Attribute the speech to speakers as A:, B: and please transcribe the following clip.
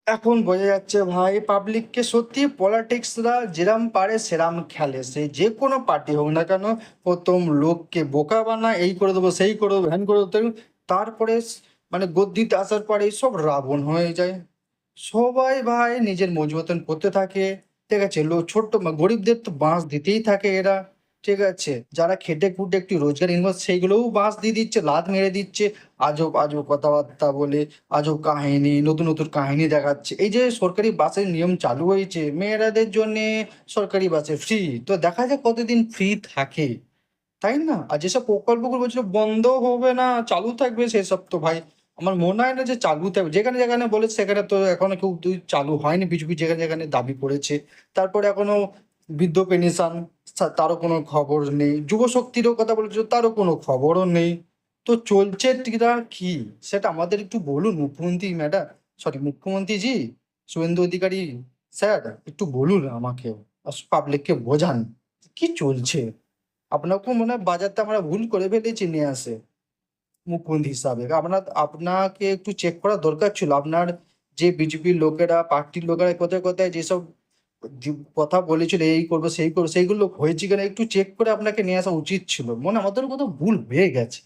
A: এখন বোঝা যাচ্ছে ভাই পাবলিককে সত্যি পলিটিক্সরা যেরাম পারে সেরাম খেলে, সে যে কোনো পার্টি হোক না কেন। প্রথম লোককে বোকা বানায়, এই করে দেবো সেই করে দেবো হ্যান করে দেবো, তারপরে মানে গদ্দিতে আসার পরে সব রাবণ হয়ে যায়। সবাই ভাই নিজের মজবুতন করতে থাকে। ঠিক আছে, ছোট্ট গরিবদের তো বাঁশ দিতেই থাকে এরা। ঠিক আছে, যারা খেটে খুটে একটু রোজগার ইনকাম সেইগুলোও বাঁশ দিয়ে দিচ্ছে, লাত মেরে দিচ্ছে। আজব আজব কথাবার্তা বলে, আজব কাহিনী, নতুন নতুন কাহিনী দেখাচ্ছে। এই যে সরকারি বাসের নিয়ম চালু হয়েছে মেয়েরাদের জন্য, সরকারি বাসে ফ্রি, তো দেখা যাক কতদিন ফ্রি থাকে, তাই না? আর যেসব প্রকল্পগুলো বলছিল বন্ধ হবে না চালু থাকবে, সেসব তো ভাই আমার মনে হয় না যে চালু থাকবে। যেখানে যেখানে বলেছে সেখানে তো এখনো কেউ চালু হয়নি, কিছু কিছু যেখানে যেখানে দাবি করেছে। তারপরে এখনো বৃদ্ধ পেনশন, তারও কোনো খবর নেই। যুব শক্তিরও কথা বলেছিল, তারও কোনো খবরও নেই। তো চলছে কি সেটা আমাদের একটু বলুন মুখ্যমন্ত্রী madam, sorry মুখ্যমন্ত্রীজি, Suvendu Adhikari sir, একটু বলুন আমাকে, পাবলিককে বোঝান কি চলছে। আপনাকেও মনে হয় বাজারটা আমরা ভুল করে ফেলেছি নিয়ে আসে, মুখ্যমন্ত্রী হিসাবে আপনাকে একটু চেক করা দরকার ছিল। আপনার যে বিজেপির লোকেরা, পার্টির লোকেরা কোথায় কোথায় যেসব কথা বলেছিল, এই করবো সেই করবো, সেইগুলো হয়েছে কিনা একটু চেক করে আপনাকে নিয়ে আসা উচিত ছিল। মনে হয় আমাদের কোথাও ভুল হয়ে গেছে।